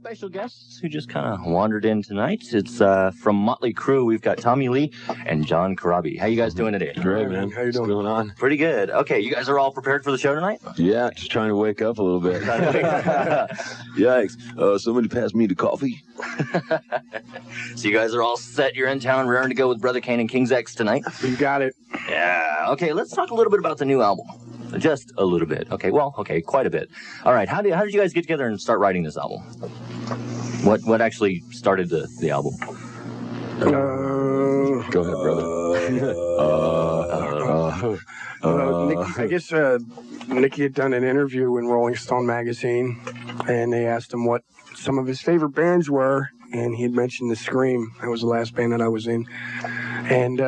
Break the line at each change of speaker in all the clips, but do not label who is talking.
special guests who just kind of wandered in tonight. It's from Motley Crue. We've got Tommy Lee and John Karabi. How you guys doing today?
Great, man. How you doing? What's going on?
Pretty good. Okay, you guys are all prepared for the show tonight?
Yeah, just trying to wake up a little bit. Yikes. Somebody pass me the coffee.
So you guys are all set. You're in town, raring to go with Brother Kane and King's X tonight?
You got it.
Yeah. Okay, let's talk a little bit about the new album. Just a little bit. Okay, quite a bit. All right, how did you guys get together and start writing this album? What actually started the album?
Go ahead, brother.
Nikki, I guess Nikki had done an interview in Rolling Stone magazine, and they asked him what some of his favorite bands were, and he had mentioned the Scream. That was the last band that I was in. And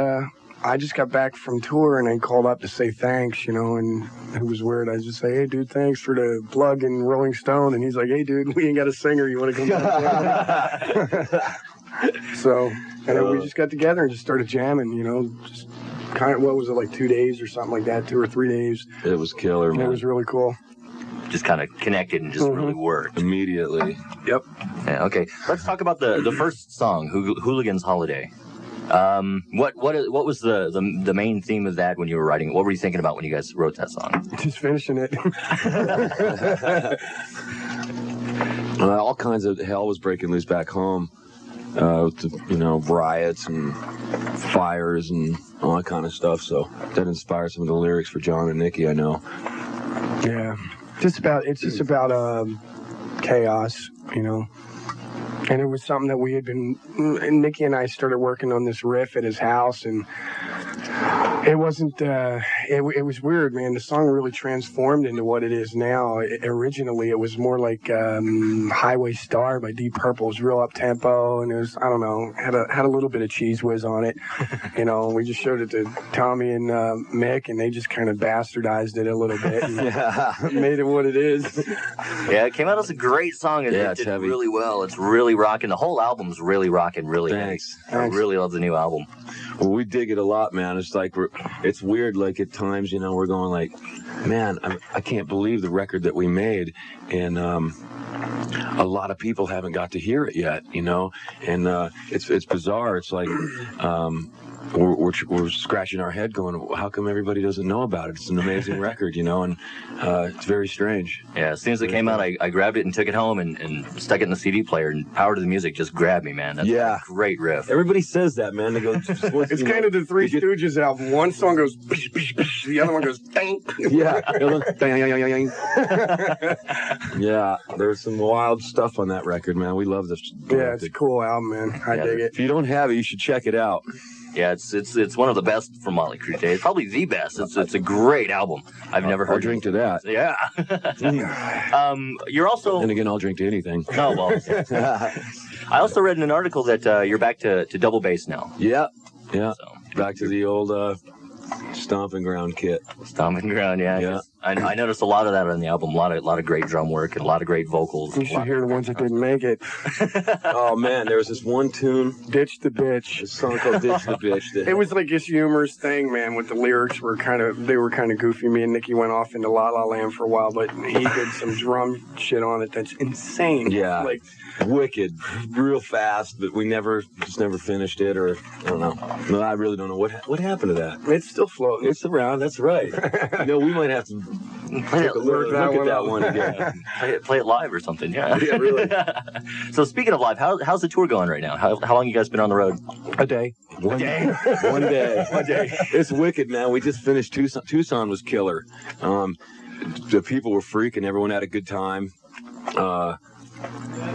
I just got back from tour, and I called up to say thanks, and it was weird. I just say, hey, dude, thanks for the plug in Rolling Stone. And he's like, hey, dude, we ain't got a singer. You want to come back? So, and then we just got together and just started jamming, just kind of, what was it, like 2 days or something like that, 2 or 3 days.
It was killer, man.
It was really cool.
Just kind of connected and just really worked.
Immediately.
Yep.
Yeah, okay. Let's talk about the first song, Hooligan's Holiday. What was the main theme of that when you were writing it? What were you thinking about when you guys wrote that song?
Just finishing it.
All kinds of hell was breaking loose back home. Riots and fires and all that kind of stuff. So that inspired some of the lyrics for John and Nikki, I know.
Yeah. It's just about chaos, And it was something that we had and Nikki and I started working on this riff at his house, and it wasn't, it was weird, man. The song really transformed into what it is now. Originally, it was more like Highway Star by Deep Purple. It was real up-tempo, and it was, I don't know, had a little bit of Cheese Whiz on it. We just showed it to Tommy and Mick, and they just kind of bastardized it a little bit and made it what it is.
Yeah, it came out as a great song. It did
heavy.
Really well. It's really rocking. The whole album's really rocking, really
Thanks.
heavy. I really love the new album.
Well, we dig it a lot, man. It's like it's weird. Like at times, we're going like, man, I can't believe the record that we made, and a lot of people haven't got to hear it yet, and it's bizarre. It's like we're scratching our head, going, how come everybody doesn't know about it? It's an amazing record, and it's very strange.
Yeah, as soon as it came out, I grabbed it and took it home and stuck it in the CD player, and Power to the Music just grabbed me, man. That's a great riff.
Everybody says that, man. They go,
it's kind of the Three Stooges album. One song goes, bish, bish, bish. The other one goes, dang.
Yeah. Yeah, there's some wild stuff on that record, man. We love this.
Yeah, it's a cool album, man. I dig it.
If you don't have it, you should check it out.
Yeah, it's one of the best from Motley Crue today. It's probably the best. It's a great album. I've never heard.
I'll drink to that.
Yeah. You're also.
And again, I'll drink to anything.
Oh well. I also read in an article that you're back to double bass now.
Yeah. So, back to the old stomping ground kit.
Stomping ground, yeah. I noticed a lot of that on the album. A lot of great drum work and a lot of great vocals.
You should hear the ones that didn't make it.
Oh man, there was this one tune,
"Ditch the Bitch."
A song called "Ditch the Bitch."
It was like this humorous thing, man. With the lyrics were kind of goofy. Me and Nikki went off into La La Land for a while, but he did some drum shit on it that's insane.
Yeah,
like
wicked, real fast. But we never finished it, or I don't know. No, I really don't know what happened to that.
It's still floating.
It's around. That's right. We might have to look at that one again.
Play it live or something. Yeah.
Yeah, really.
So speaking of live, how's the tour going right now? How long you guys been on the road?
A day.
One day. One day. It's wicked, man. We just finished Tucson. Tucson was killer. The people were freaking. Everyone had a good time.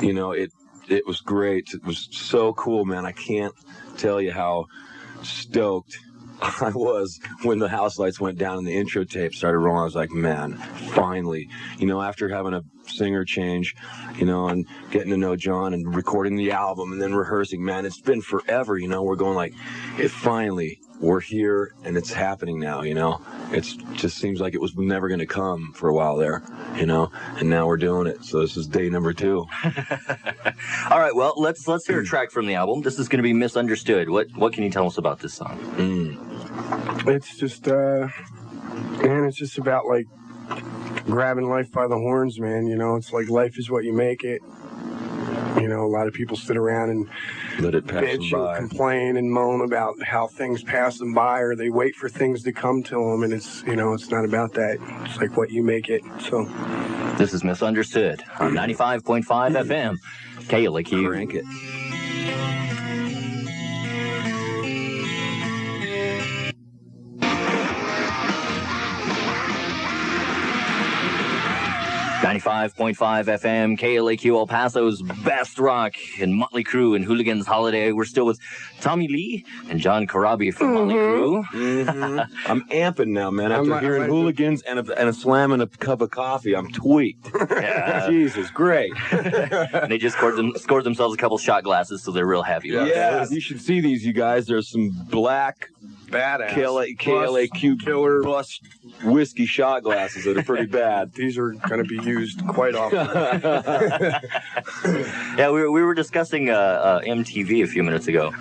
It was great. It was so cool, man. I can't tell you how stoked I was when the house lights went down and the intro tape started rolling. I was like, man, finally, after having a singer change, and getting to know John and recording the album and then rehearsing, man, it's been forever, we're going like, we're here and it's happening now, it just seems like it was never going to come for a while there, and now we're doing it. So this is day number 2.
All right, well, let's hear a track from the album. This is going to be Misunderstood. What can you tell us about this song?
It's just, it's just about like grabbing life by the horns, man. It's like life is what you make it. You know, a lot of people sit around and
Let it pass
bitch
them
or
by.
complain and moan about how things pass them by, or they wait for things to come to them, and it's, you know, it's not about that. It's like what you make it. So
This is Misunderstood on 95.5 FM. KLAQ.
Crank it.
.5 FM, KLAQ El Paso's best rock and Motley Crue and Hooligans Holiday. We're still with Tommy Lee and John Corabi from Motley Crue.
Mm-hmm. I'm amping now, man. After hearing Hooligans and a slam and a cup of coffee, I'm tweaked.
Yeah.
Jesus, great.
And they just scored themselves a couple shot glasses, so they're real happy about
Yeah,
it.
you should see these, you guys. There's some black
badass
KLAQ
killer
bust whiskey shot glasses that are pretty bad.
These are going to be used quite often.
Yeah, we were discussing MTV a few minutes ago.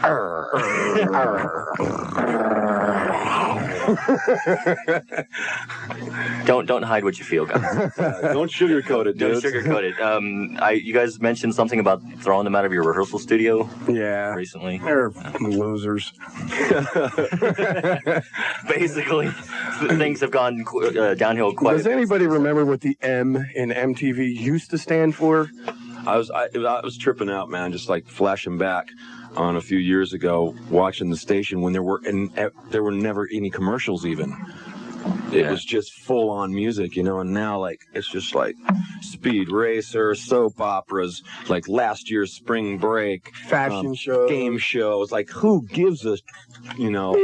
Don't hide what you feel, guys.
Don't sugarcoat it, dude.
Don't sugarcoat it. You guys mentioned something about throwing them out of your rehearsal studio
Yeah.
recently.
They're losers.
Basically, things have gone downhill quite
Does
a bit.
anybody remember what the M in MTV used to stand for?
I was tripping out, man, just like flashing back on a few years ago, watching the station when there were never any commercials even. It was just full on music, you know, and now like it's just like Speed Racer, soap operas, like last year's spring break,
Fashion shows.
game shows. Like who gives a, you know?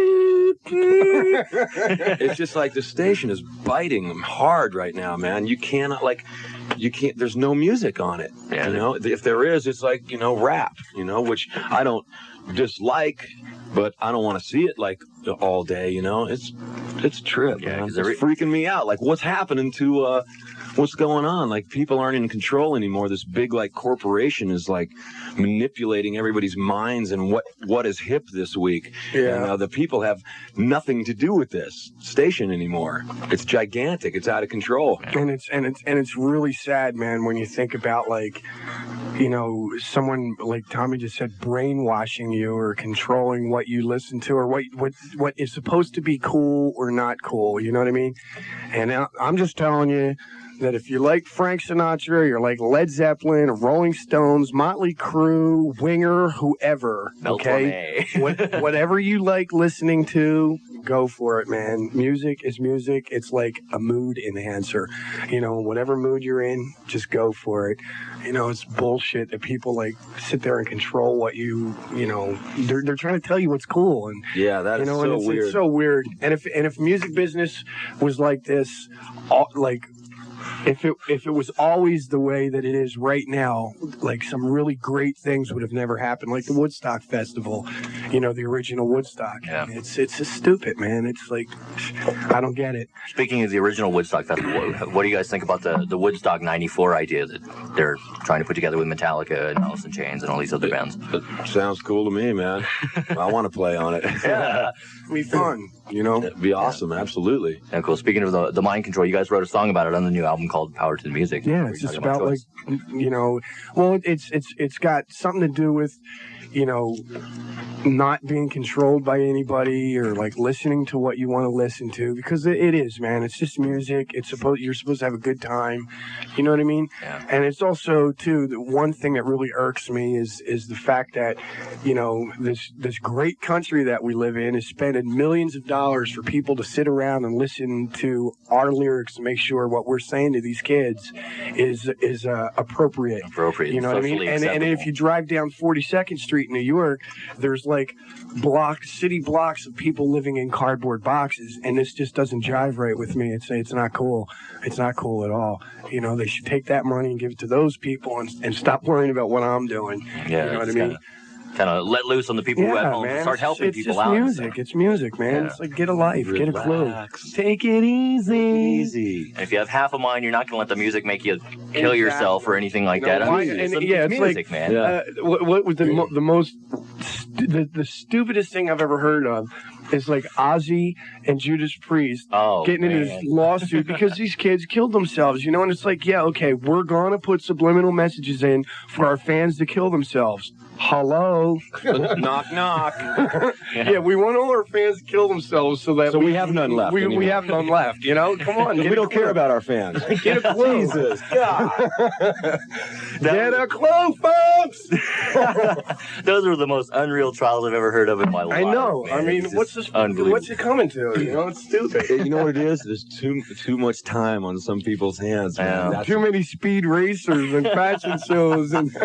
It's just like the station is biting them hard right now, man. You can't. There's no music on it.
Yeah,
you know, if there is, it's like, you know, rap. You know, which I don't dislike, but I don't want to see it like all day. You know, it's a trip.
Yeah,
man.
'cause
It's freaking me out. Like, what's happening to what's going on? Like, people aren't in control anymore. This big like corporation is like manipulating everybody's minds and what is hip this week.
Yeah.
And the people have nothing to do with this station anymore. It's gigantic. It's out of control.
And it's really sad, man, when you think about, like, you know, someone like Tommy just said, brainwashing you or controlling what you listen to or what is supposed to be cool or not cool. You know what I mean? And I'm just telling you that if you like Frank Sinatra, you're like Led Zeppelin, Rolling Stones, Motley Crue, Winger, whoever, okay? Whatever you like listening to, go for it, man. Music is music. It's like a mood enhancer. You know, whatever mood you're in, just go for it. You know, it's bullshit that people like sit there and control what you know, they're trying to tell you what's cool. And
Yeah, that
you
is
know,
so
and
weird.
it's so weird. And if music business was like this, like, if it was always the way that it is right now, like some really great things would have never happened, like the Woodstock Festival, you know, the original Woodstock.
Yeah.
It's just stupid, man. It's like, I don't get it.
Speaking of the original Woodstock Festival, what do you guys think about the Woodstock 94 idea that they're trying to put together with Metallica and Alice in Chains and all these other bands?
It sounds cool to me, man. I want to play on it.
Yeah.
It'd be fun, you know?
It'd be awesome, absolutely.
Yeah, cool. Speaking of the mind control, you guys wrote a song about it on the new album called Power to the Music.
Yeah,
Where
it's
you're
just
talking
about, like,
choice.
you know, well, it's got something to do with, you know, not being controlled by anybody or like listening to what you want to listen to, because it is, man. It's just music. You're supposed to have a good time. You know what I mean?
Yeah.
And it's also too, the one thing that really irks me is the fact that, you know, this great country that we live in is spending millions of dollars for people to sit around and listen to our lyrics to make sure what we're saying to these kids is appropriate.
Appropriate.
You know what I mean?
socially
And
acceptable.
if you drive down 42nd Street in New York, there's like city blocks of people living in cardboard boxes, and this just doesn't jive right with me. It's not cool. It's not cool at all. You know, they should take that money and give it to those people and stop worrying about what I'm doing.
Yeah,
you know what I mean?
Kind of let loose on the people who at home and start helping people
it's
out.
music. It's music, man.
Yeah.
It's like, get a life, get a clue.
Relax.
Take it easy.
Easy.
And if you have half a mind, you're not going to let the music make you kill yourself or anything like
You know,
that. I mean,
why-
it's,
and,
it's
yeah, it's
music,
like,
man.
Yeah.
What was the most the stupidest thing I've ever heard of is like Ozzy and Judas Priest getting into this lawsuit because these kids killed themselves, you know? And it's like, yeah, okay, we're going to put subliminal messages in for our fans to kill themselves. Hello?
Knock, knock.
Yeah, we want all our fans to kill themselves so that
we have none left.
We have none left, you know? Come on.
We don't care about our fans.
Get a clue.
Jesus, God.
Get a clue, folks!
Those are the most unreal trials I've ever heard of in my life.
I know.
Man.
I mean, what's it coming to? You know, it's stupid.
You know what it is? There's too much time on some people's hands, man.
Yeah.
Too many speed racers and fashion shows and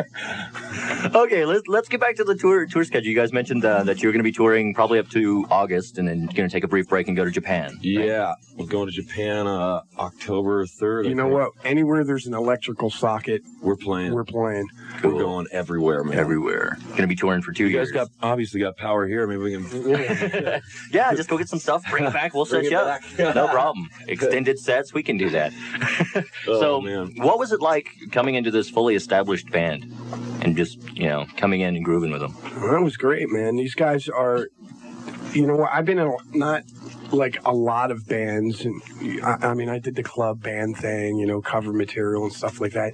Okay, let's get back to the tour schedule. You guys mentioned that you were going to be touring probably up to August, and then going to take a brief break and go to Japan.
Yeah, we're going to Japan October 3rd.
you know what? Anywhere there's an electrical socket,
We're playing.
we're playing.
Cool.
We're going everywhere, man.
Everywhere. Going to be touring for 2
You
years.
guys obviously got power here. Maybe we can.
Yeah, just go get some stuff, bring it back, we'll set you up. No problem. Extended sets, we can do that. So,
man.
what was it like coming into this fully established band and just, coming in and grooving with them?
Well, that was great, man. These guys are, I've been in not like a lot of bands, and I mean, I did the club band thing, cover material and stuff like that,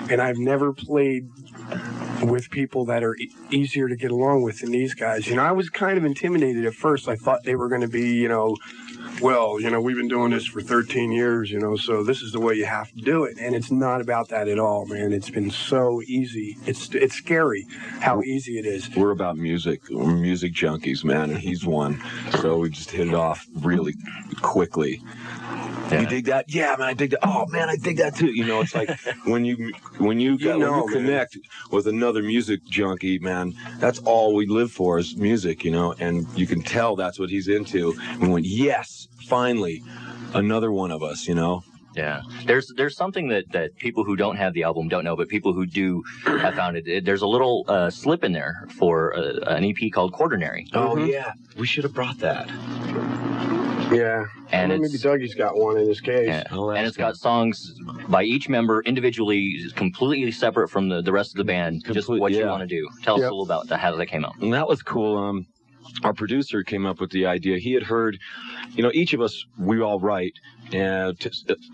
and I've never played with people that are easier to get along with than these guys. I was kind of intimidated at first. I thought they were going to be, we've been doing this for 13 years, so this is the way you have to do it. And it's not about that at all, man. It's been so easy. It's scary how easy it is.
We're about music. We're music junkies, man, and he's one. So we just hit it off really quickly.
Yeah.
You dig that? Yeah, man, I dig that. Oh, man, I dig that too. It's like when you connect with another music junkie, man, that's all we live for is music, and you can tell that's what he's into. And we went, yes, finally, another one of us,
Yeah, there's something that people who don't have the album don't know, but people who do have found it. There's a little slip in there for an EP called Quaternary.
Oh, yeah. We should have brought that.
Yeah.
And
maybe Dougie's got one in his case.
Yeah. And it's got songs by each member individually, completely separate from the rest of the band. Just what you want to do. Tell us a little about how that came out.
And that was cool. Our producer came up with the idea. He had heard, each of us, we all write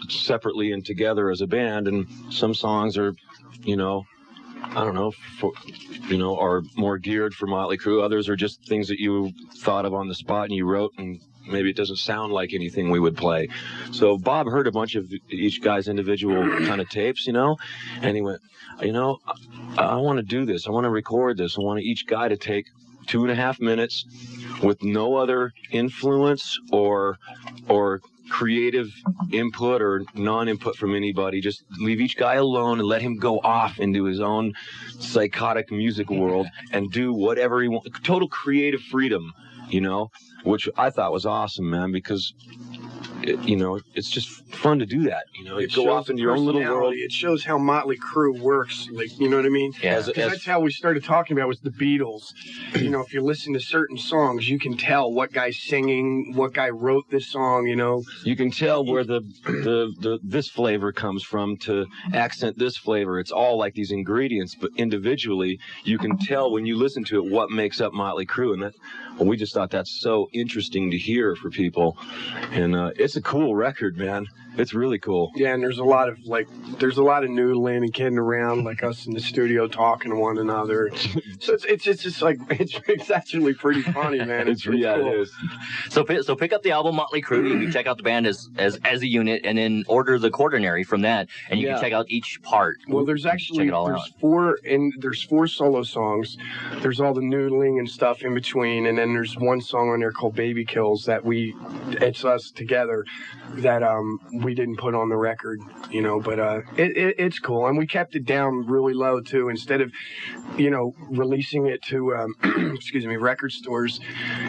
separately and together as a band, and some songs are, I don't know, are more geared for Motley Crue. Others are just things that you thought of on the spot and you wrote, and maybe it doesn't sound like anything we would play. So Bob heard a bunch of each guy's individual kind of tapes, and he went, I want to do this. I want to record this. I want each guy to take 2.5 minutes with no other influence or creative input or non-input from anybody. Just leave each guy alone and let him go off into his own psychotic music world and do whatever he wants. Total creative freedom, which I thought was awesome, man, because it's just fun to do that. You go off into your own little world.
It shows how Motley Crue works. Like, you know what I mean?
Yeah.
Because that's how we started talking about was the Beatles. If you listen to certain songs, you can tell what guy's singing, what guy wrote this song.
You can tell where the this flavor comes from to accent this flavor. It's all like these ingredients, but individually, you can tell when you listen to it what makes up Motley Crue, and we just thought that's so interesting to hear for people, and it's a cool record, man. It's really cool.
Yeah, and there's a lot of noodling and kidding around, like us in the studio talking to one another. So it's just like it's actually pretty funny, man. It's cool.
It is.
So pick up the album Motley Crue. You can check out the band as a unit, and then order the Quaternary from that, and you can check out each part.
Well, there's four solo songs. There's all the noodling and stuff in between, and then there's one song on there called Baby Kills that it's us together that we didn't put on the record, but it's cool, and we kept it down really low too. Instead of releasing it to record stores,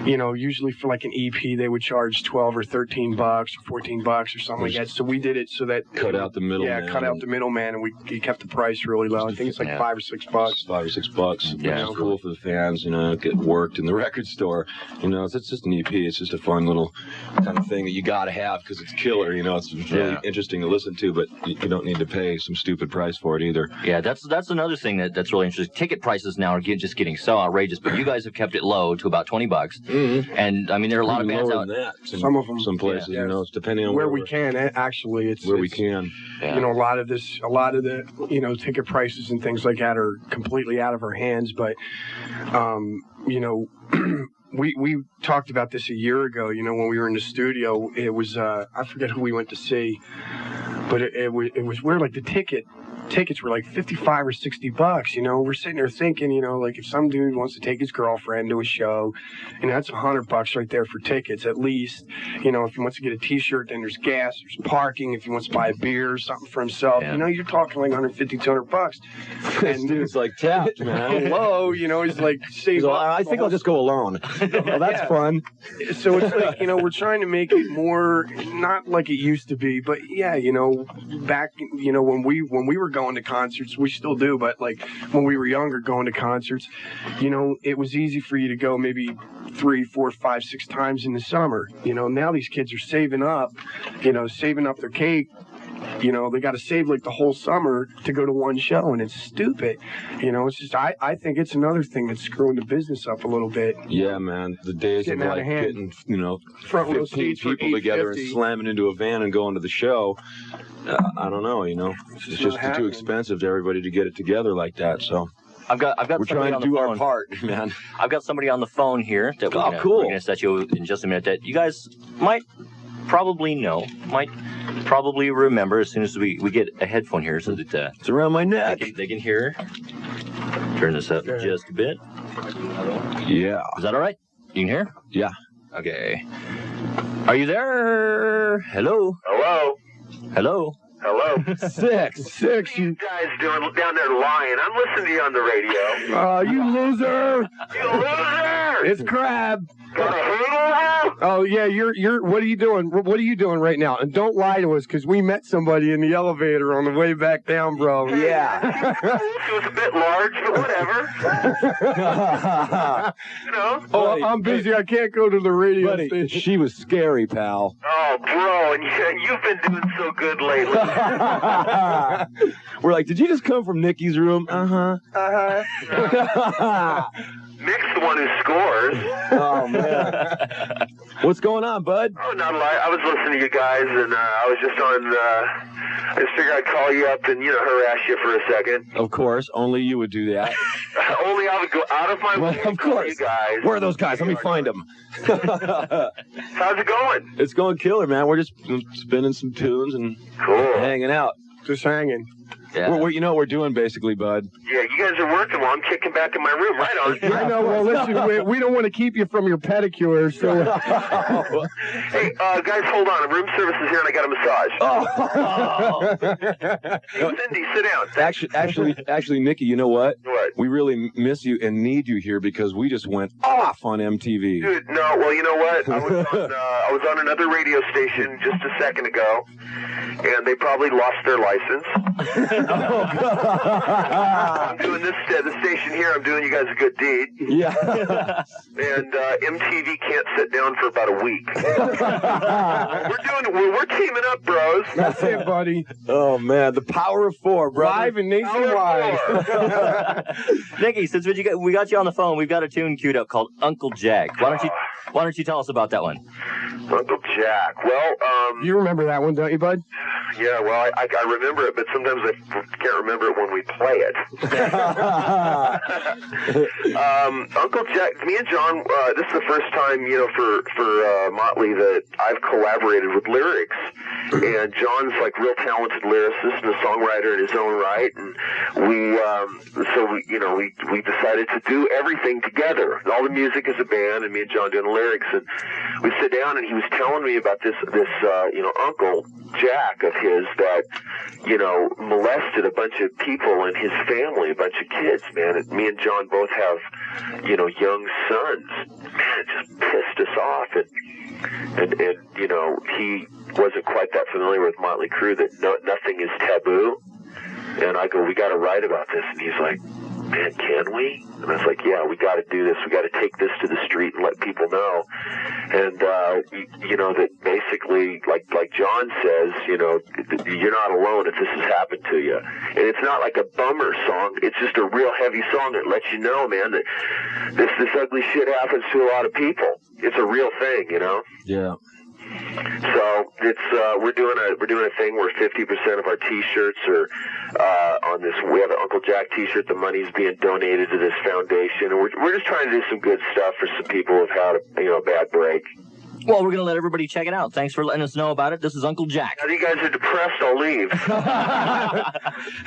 usually for like an EP they would charge $12 or $13 or $14 or something like that. So we did it so that
cut out the middleman.
Yeah, cut out the middleman, and we kept the price really low. I think it's like $5 or $6.
$5 or $6. Yeah, it's cool for the fans, get worked in the record store. It's just an EP. It's just a fun little kind of thing that you got to have because it's killer. It's It's really interesting to listen to, but you don't need to pay some stupid price for it either.
Yeah, that's another thing that's really interesting. Ticket prices now are just getting so outrageous, but you guys have kept it low to about $20.
Mm-hmm.
And I mean, there are a lot of bands out
there.
Some of them,
some places,
yeah.
You know, it's depending on
where we can. Actually, it's
where we can.
Yeah.
You know, a lot of the ticket prices and things like that are completely out of our hands. But you know, we talked about this a year ago. You know, when we were in the studio, it was I forget who we went to see, but it was where like the tickets were like $55 or $60. You know, we're sitting there thinking, you know, like if some dude wants to take his girlfriend to a show, you know, that's $100 right there for tickets at least. You know, if he wants to get a T-shirt, then there's gas, there's parking. If he wants to buy a beer or something for himself, you know, you're talking like $150, $200.
And dude's like tapped, man.
Hello, you know, he's like,
I think I'll just go alone. Well, that's fun.
So it's like, you know, we're trying to make it more not like it used to be, but yeah, you know, back, you know, when we were going to concerts, we still do, but like when we were younger going to concerts, you know, it was easy for you to go maybe 3, 4, 5, 6 times in the summer. You know, now these kids are saving up their cake. You know, they got to save like the whole summer to go to one show, and it's stupid. You know, it's just I think it's another thing that's screwing the business up a little bit.
Yeah, man. The days of like getting, you know,
front row
15
seats for
people together and slamming into a van and going to the show. I don't know, you know, it's just too expensive to everybody to get it together like that. So
I've got
we're trying to do our part, man.
I've got somebody on the phone here that we're gonna set you in just a minute that you guys might probably know, might probably remember as soon as we get a headphone here so that
it's around my neck.
They can hear. Turn this up just a bit.
Yeah.
Is that all right? You can hear?
Yeah.
Okay. Are you there? Hello?
Hello?
Hello?
Hello?
Six.
What are you guys doing down there lying? I'm listening to you on the radio.
You loser!
You loser!
It's Crab.
Got a hurdle?
Oh yeah, you're. What are you doing? What are you doing right now? And don't lie to us, because we met somebody in the elevator on the way back down, bro.
Yeah. She was a bit large, but whatever. You know?
Oh, I'm busy. I can't go to the radio station.
She was scary, pal.
Oh, bro, and you've been doing so good lately.
We're like, did you just come from Nikki's room?
Nick's the one who scores.
Oh, man. What's going on, bud?
Oh, not a lot. I was listening to you guys, and I was just on, I just figured I'd call you up and, you know, harass you for a second.
Of course. Only you would do that.
Only I would go out of my way.
Of course.
You guys.
Where are those guys? Let me find them.
How's it going?
It's going killer, man. We're just spinning some tunes and hanging out.
Just hanging.
Yeah. You know what we're doing, basically, bud.
Yeah, you guys are working while I'm kicking back in my room. Right on.
I know. Well, listen, we don't want to keep you from your pedicure, so.
Hey, guys, hold on. Room service is here, and I got a massage. Hey, Cindy, sit down.
Actually, Nikki, you know what?
What?
We really miss you and need you here because we just went off on MTV.
Dude, no. Well, you know what? I was on another radio station just a second ago, and they probably lost their license. I'm doing the station here. I'm doing you guys a good deed.
Yeah.
And MTV can't sit down for about a week. We're teaming up, bros.
That's it, buddy.
Oh man, the power of 4, bro.
Live and nationwide.
Nikki, since we got you on the phone, we've got a tune queued up called Uncle Jack. Why don't you tell us about that one?
Uncle Jack. Well,
you remember that one, don't you, bud?
Yeah, well, I remember it, but sometimes I can't remember it when we play it. Uncle Jack, me and John, this is the first time, you know, for Motley that I've collaborated with lyrics. And John's like real talented lyricist and a songwriter in his own right. And we decided to do everything together. All the music is a band, and me and John doing the lyrics. And we sit down, and he was telling me about this Uncle Jack of his that, you know, molested a bunch of people in his family, a bunch of kids, man. And me and John both have, you know, young sons. Man, it just pissed us off. And you know, he wasn't quite that familiar with Motley Crue, that nothing is taboo. And I go, we got to write about this. And he's like, man, can we? And I was like, yeah, we got to do this. We got to take this to the street and let people know. And, you know, that basically, like John says, you know, you're not alone if this has happened to you. And it's not like a bummer song. It's just a real heavy song that lets you know, man, that this ugly shit happens to a lot of people. It's a real thing, you know?
Yeah.
So it's we're doing a thing where 50% of our T-shirts are on this. We have an Uncle Jack T-shirt. The money's being donated to this foundation, and we're just trying to do some good stuff for some people who've had a bad break.
Well, we're going to let everybody check it out. Thanks for letting us know about it. This is Uncle Jack.
Now, you guys are depressed, I'll leave.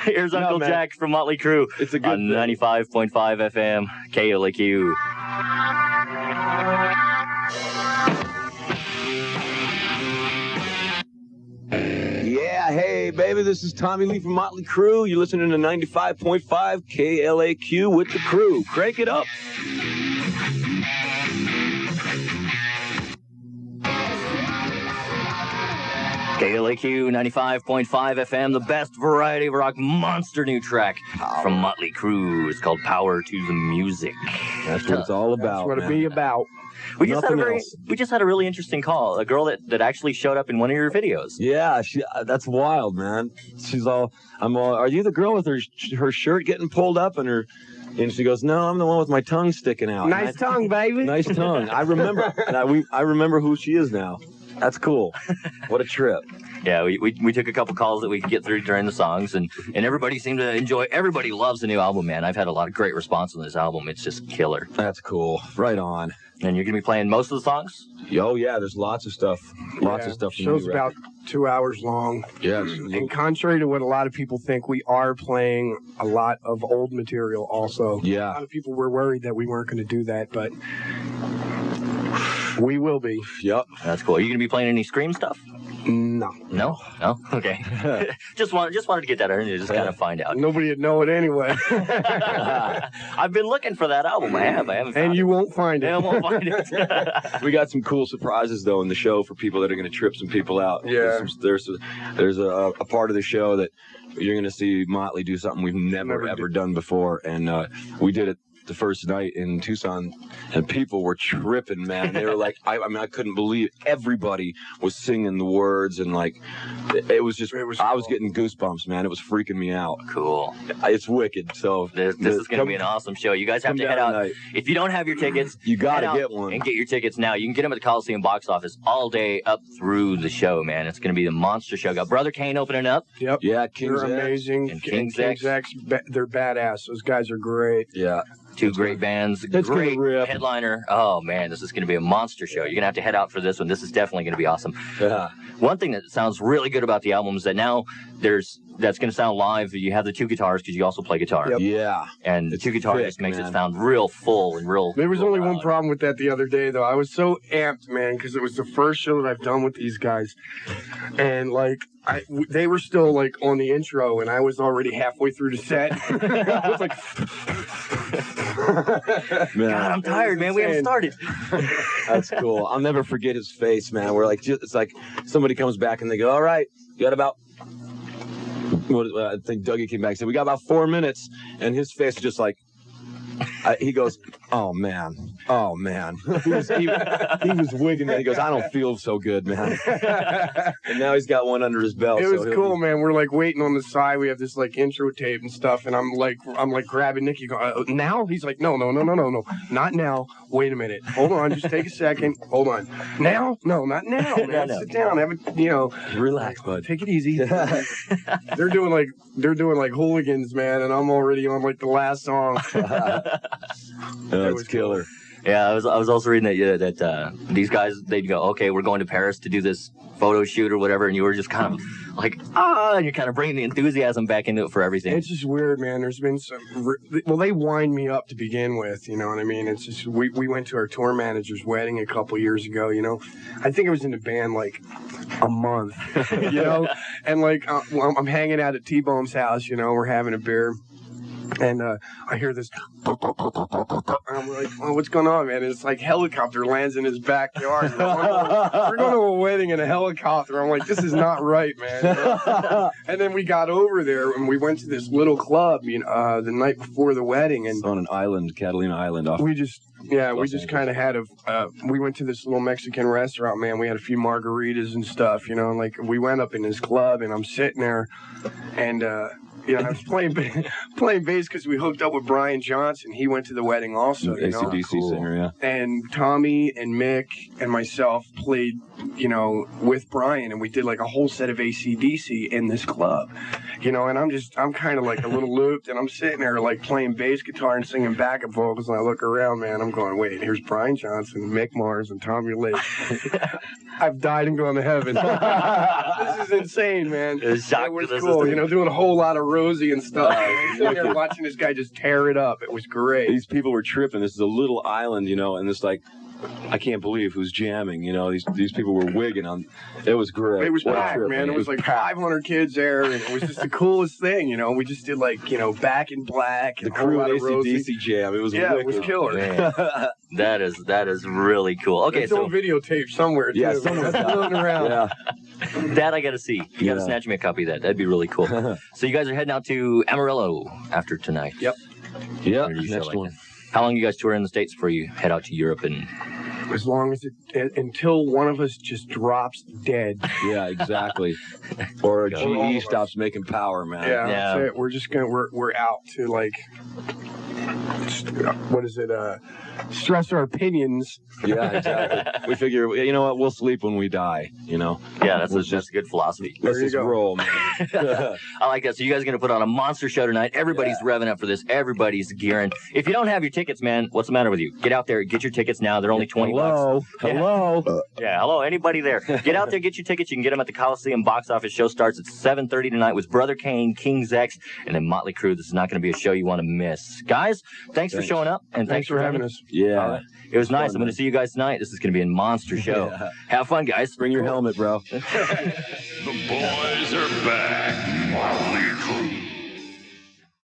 Here's Uncle Jack from Motley Crue.
It's a good
on 95.5 FM, KLAQ.
Yeah, hey, baby, this is Tommy Lee from Motley Crue. You're listening to 95.5 KLAQ with the crew. Crank it up.
KLAQ 95.5 FM, the best variety of rock monster new track from Motley Crue. It's called Power to the Music.
That's what it's all about.
That's what
man.
it be about.
We just had a really interesting call. A girl that actually showed up in one of your videos.
Yeah, that's wild, man. She's all, are you the girl with her shirt getting pulled up and her... And she goes, no, I'm the one with my tongue sticking out.
Nice tongue, baby.
Nice tongue. I remember. I remember who she is now. That's cool. What a trip.
Yeah, we took a couple calls that we could get through during the songs, and everybody seemed to enjoy. Everybody loves the new album, man. I've had a lot of great response on this album. It's just killer.
That's cool. Right on.
And you're going to be playing most of the songs?
Oh, yeah, there's lots of stuff. Lots of stuff.
The show's about 2 hours long.
Yeah.
And contrary to what a lot of people think, we are playing a lot of old material also.
Yeah.
A lot of people were worried that we weren't going to do that, but we will be.
Yep.
That's cool. Are you going to be playing any Scream stuff?
No.
No? No? Okay. just wanted to get that in and just kind of find out.
Nobody would know it anyway.
I've been looking for that album. I haven't found
and you
it.
won't find it.
I won't find it.
We got some cool surprises, though, in the show for people that are going to trip some people out.
Yeah.
There's a part of the show that you're going to see Motley do something we've never ever done before. And we did it the first night in Tucson, and people were tripping, man. They were like, I couldn't believe it. Everybody was singing the words, and like, I was getting goosebumps, man. It was freaking me out.
Cool.
It's wicked. So
this is going to be an awesome show. You guys have to head out.
Tonight.
If you don't have your tickets,
you got to get one.
And get your tickets now. You can get them at the Coliseum box office all day up through the show, man. It's going to be the monster show. Got Brother Kane opening up.
Yep.
Yeah,
They're amazing.
And King's
X, they're badass. Those guys are great.
Yeah.
Two great bands, great headliner. Oh, man, this is going to be a monster show. You're going to have to head out for this one. This is definitely going to be awesome.
Yeah.
One thing that sounds really good about the album is that now that's going to sound live. You have the two guitars because you also play guitar.
Yep. Yeah.
And the two guitars just makes it sound real full and real.
There was only
loud.
one problem with that the other day, though. I was so amped, man, because it was the first show that I've done with these guys. And, like, they were still, like, on the intro, and I was already halfway through the set. I was like...
Man, God, I'm tired, man. We haven't started.
That's cool. I'll never forget his face, man. We're like, it's like somebody comes back and they go, all right, you got about... I think Dougie came back and said, we got about 4 minutes. And his face just like... he goes, oh man. He was wigging that. He goes, I don't feel so good, man. And now he's got one under his belt.
It was cool, man. We're like waiting on the side. We have this like intro tape and stuff, and I'm like grabbing Nikki. Going, now? He's like, no, not now. Wait a minute. Hold on, just take a second. Hold on. Now? No, not now, man.
No.
Sit down. Have a,
relax, bud.
Take it easy. They're doing like hooligans, man, and I'm already on like the last song.
It's killer.
Yeah, I was also reading that these guys, they'd go, okay, we're going to Paris to do this photo shoot or whatever, and you were just kind of like, and you're kind of bringing the enthusiasm back into it for everything.
It's just weird, man. There's been they wind me up to begin with, you know what I mean? It's just, we went to our tour manager's wedding a couple years ago, you know? I think I was in the band like a month, you know? And like, I'm hanging out at T-Bone's house, you know, we're having a beer. And I hear this, and I'm like, oh, what's going on, man? And it's like helicopter lands in his backyard. We're going to a wedding in a helicopter. I'm like, this is not right, man. You know? And then we got over there and we went to this little club, the night before the wedding, and
It's on an island, Catalina Island.
we just kind of had we went to this little Mexican restaurant, man. We had a few margaritas and stuff, and like we went up in this club, and I'm sitting there, and I was playing bass because we hooked up with Brian Johnson. He went to the wedding also,
AC/DC singer, yeah.
And Tommy and Mick and myself played, with Brian, and we did like a whole set of AC/DC in this club, and I'm kind of like a little looped, and I'm sitting there like playing bass guitar and singing backup vocals, and I look around, man, I'm going, wait, here's Brian Johnson, Mick Mars, and Tommy Lee. I've died and gone to heaven. This is insane, man. It was cool, doing a whole lot of Rosie and stuff. Sitting there watching this guy just tear it up. It was great.
These people were tripping. This is a little island, and it's like, I can't believe who's jamming. These people were wigging on. It was great.
It was packed, man. It was like 500 kids there, and it was just the coolest thing. We just did like Back in Black, and
the Crew AC/DC jam. It was wicked.
It was killer.
Man, that is really cool. Okay,
it's on videotape somewhere.
Yeah,
somewhere floating around.
Yeah.
That I got to see. You got to snatch me a copy of that. That'd be really cool. So you guys are heading out to Amarillo after tonight.
Yep.
Yeah. Next one.
How long you guys tour in the States before you head out to Europe? And
as long as until one of us just drops dead.
Yeah, exactly. Or GE stops making power, man.
Yeah. That's it. We're just we're out to like, what is it? Stress our opinions.
Yeah, exactly. We figure, you know what? We'll sleep when we die.
Yeah, that's a good philosophy.
Let's just roll, man.
I like that. So you guys are going to put on a monster show tonight. Everybody's revving up for this. Everybody's gearing. If you don't have your tickets, man, what's the matter with you? Get out there, get your tickets now. They're only $20.
Hello.
Hello. Anybody there? Get out there, get your tickets. You can get them at the Coliseum box office. Show starts at 7:30 tonight with Brother Kane, King's X, and then Motley Crue. This is not going to be a show you want to miss. Guys, thanks for showing up, and thanks for having us.
Yeah.
It was nice. I'm going to see you guys tonight. This is going to be a monster show. Have fun, guys.
Bring your helmet, bro.
The boys are back.